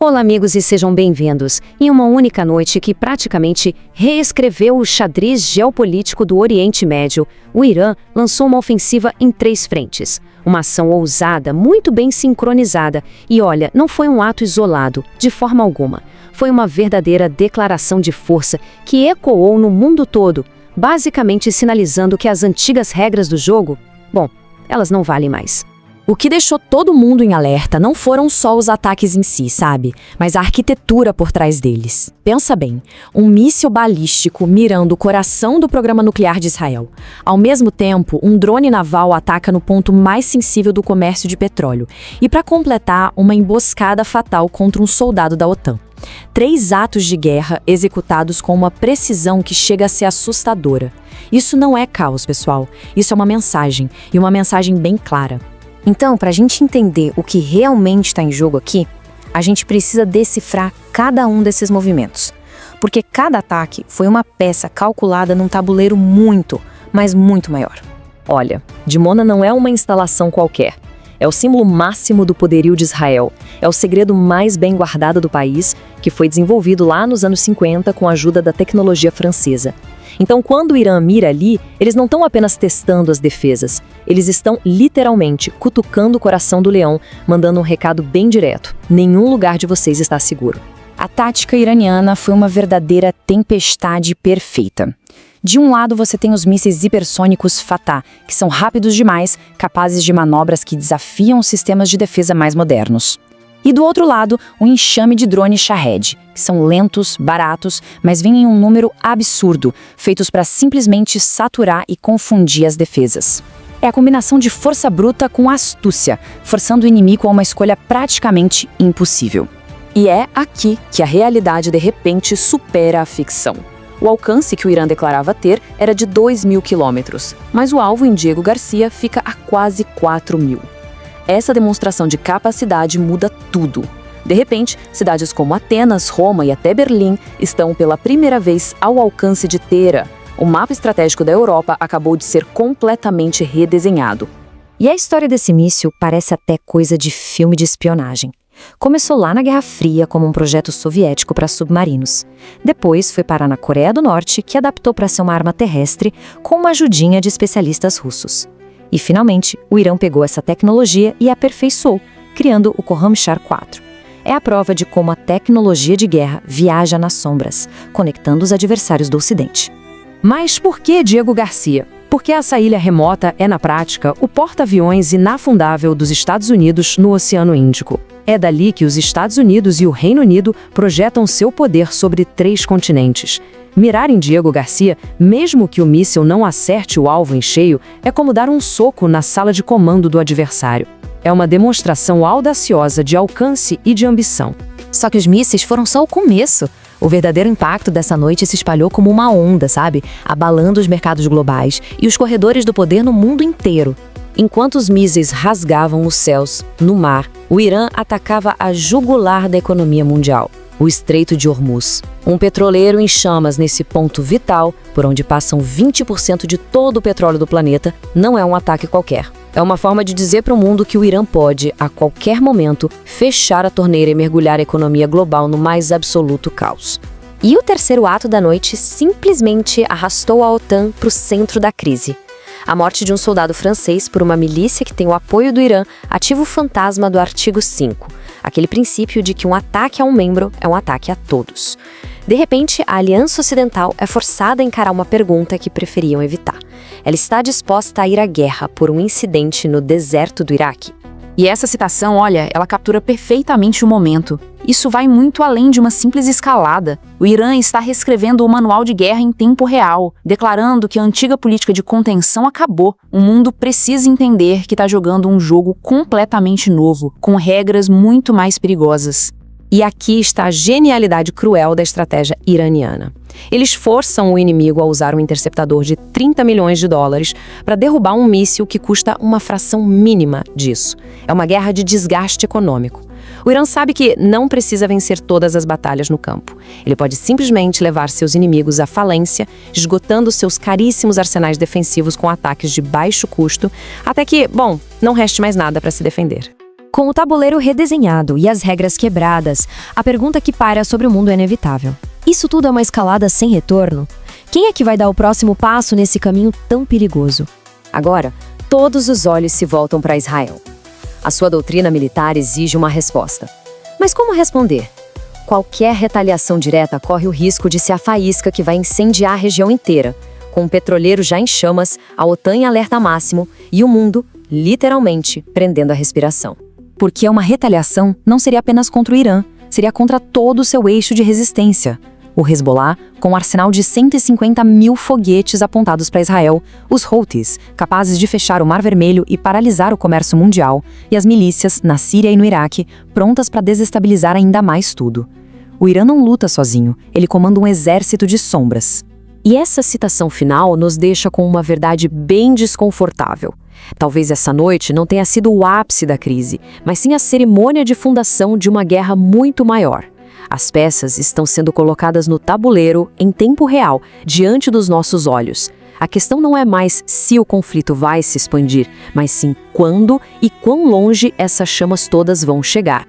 Olá, amigos, e sejam bem-vindos. Em uma única noite que praticamente reescreveu o xadrez geopolítico do Oriente Médio, o Irã lançou uma ofensiva em 3 frentes. Uma ação ousada, muito bem sincronizada. E olha, não foi um ato isolado, de forma alguma. Foi uma verdadeira declaração de força que ecoou no mundo todo, basicamente sinalizando que as antigas regras do jogo, bom, elas não valem mais. O que deixou todo mundo em alerta não foram só os ataques em si, sabe? Mas a arquitetura por trás deles. Pensa bem, um míssil balístico mirando o coração do programa nuclear de Israel. Ao mesmo tempo, um drone naval ataca no ponto mais sensível do comércio de petróleo. E para completar, uma emboscada fatal contra um soldado da OTAN. 3 atos de guerra executados com uma precisão que chega a ser assustadora. Isso não é caos, pessoal. Isso é uma mensagem, e uma mensagem bem clara. Então, para a gente entender o que realmente está em jogo aqui, a gente precisa decifrar cada um desses movimentos. Porque cada ataque foi uma peça calculada num tabuleiro muito, mas muito maior. Olha, Dimona não é uma instalação qualquer. É o símbolo máximo do poderio de Israel. É o segredo mais bem guardado do país, que foi desenvolvido lá nos anos 50 com a ajuda da tecnologia francesa. Então, quando o Irã mira ali, eles não estão apenas testando as defesas. Eles estão, literalmente, cutucando o coração do leão, mandando um recado bem direto. Nenhum lugar de vocês está seguro. A tática iraniana foi uma verdadeira tempestade perfeita. De um lado, você tem os mísseis hipersônicos Fatah, que são rápidos demais, capazes de manobras que desafiam os sistemas de defesa mais modernos. E do outro lado, o enxame de drones Shahed, que são lentos, baratos, mas vêm em um número absurdo, feitos para simplesmente saturar e confundir as defesas. É a combinação de força bruta com astúcia, forçando o inimigo a uma escolha praticamente impossível. E é aqui que a realidade de repente supera a ficção. O alcance que o Irã declarava ter era de 2.000 quilômetros, mas o alvo em Diego Garcia fica a quase 4.000. Essa demonstração de capacidade muda tudo. De repente, cidades como Atenas, Roma e até Berlim estão pela primeira vez ao alcance de Tera. O mapa estratégico da Europa acabou de ser completamente redesenhado. E a história desse míssil parece até coisa de filme de espionagem. Começou lá na Guerra Fria como um projeto soviético para submarinos. Depois foi parar na Coreia do Norte, que adaptou para ser uma arma terrestre com uma ajudinha de especialistas russos. E, finalmente, o Irã pegou essa tecnologia e aperfeiçoou, criando o Khorramshahr 4. É a prova de como a tecnologia de guerra viaja nas sombras, conectando os adversários do Ocidente. Mas por que Diego Garcia? Porque essa ilha remota é, na prática, o porta-aviões inafundável dos Estados Unidos no Oceano Índico. É dali que os Estados Unidos e o Reino Unido projetam seu poder sobre 3 continentes. Mirar em Diego Garcia, mesmo que o míssil não acerte o alvo em cheio, é como dar um soco na sala de comando do adversário. É uma demonstração audaciosa de alcance e de ambição. Só que os mísseis foram só o começo. O verdadeiro impacto dessa noite se espalhou como uma onda, sabe? Abalando os mercados globais e os corredores do poder no mundo inteiro. Enquanto os mísseis rasgavam os céus, no mar, o Irã atacava a jugular da economia mundial, o Estreito de Hormuz. Um petroleiro em chamas nesse ponto vital, por onde passam 20% de todo o petróleo do planeta, não é um ataque qualquer. É uma forma de dizer para o mundo que o Irã pode, a qualquer momento, fechar a torneira e mergulhar a economia global no mais absoluto caos. E o terceiro ato da noite simplesmente arrastou a OTAN para o centro da crise. A morte de um soldado francês por uma milícia que tem o apoio do Irã ativa o fantasma do artigo 5, aquele princípio de que um ataque a um membro é um ataque a todos. De repente, a Aliança Ocidental é forçada a encarar uma pergunta que preferiam evitar. Ela está disposta a ir à guerra por um incidente no deserto do Iraque? E essa citação, olha, ela captura perfeitamente o momento. Isso vai muito além de uma simples escalada. O Irã está reescrevendo o manual de guerra em tempo real, declarando que a antiga política de contenção acabou. O mundo precisa entender que está jogando um jogo completamente novo, com regras muito mais perigosas. E aqui está a genialidade cruel da estratégia iraniana. Eles forçam o inimigo a usar um interceptador de 30 milhões de dólares para derrubar um míssil que custa uma fração mínima disso. É uma guerra de desgaste econômico. O Irã sabe que não precisa vencer todas as batalhas no campo. Ele pode simplesmente levar seus inimigos à falência, esgotando seus caríssimos arsenais defensivos com ataques de baixo custo, até que, bom, não reste mais nada para se defender. Com o tabuleiro redesenhado e as regras quebradas, a pergunta que paira sobre o mundo é inevitável. Isso tudo é uma escalada sem retorno? Quem é que vai dar o próximo passo nesse caminho tão perigoso? Agora, todos os olhos se voltam para Israel. A sua doutrina militar exige uma resposta. Mas como responder? Qualquer retaliação direta corre o risco de ser a faísca que vai incendiar a região inteira. Com o petroleiro já em chamas, a OTAN em alerta máximo e o mundo, literalmente, prendendo a respiração. Porque uma retaliação não seria apenas contra o Irã, seria contra todo o seu eixo de resistência. O Hezbollah, com um arsenal de 150 mil foguetes apontados para Israel, os Houthis, capazes de fechar o Mar Vermelho e paralisar o comércio mundial, e as milícias, na Síria e no Iraque, prontas para desestabilizar ainda mais tudo. O Irã não luta sozinho, ele comanda um exército de sombras. E essa citação final nos deixa com uma verdade bem desconfortável. Talvez essa noite não tenha sido o ápice da crise, mas sim a cerimônia de fundação de uma guerra muito maior. As peças estão sendo colocadas no tabuleiro em tempo real, diante dos nossos olhos. A questão não é mais se o conflito vai se expandir, mas sim quando e quão longe essas chamas todas vão chegar.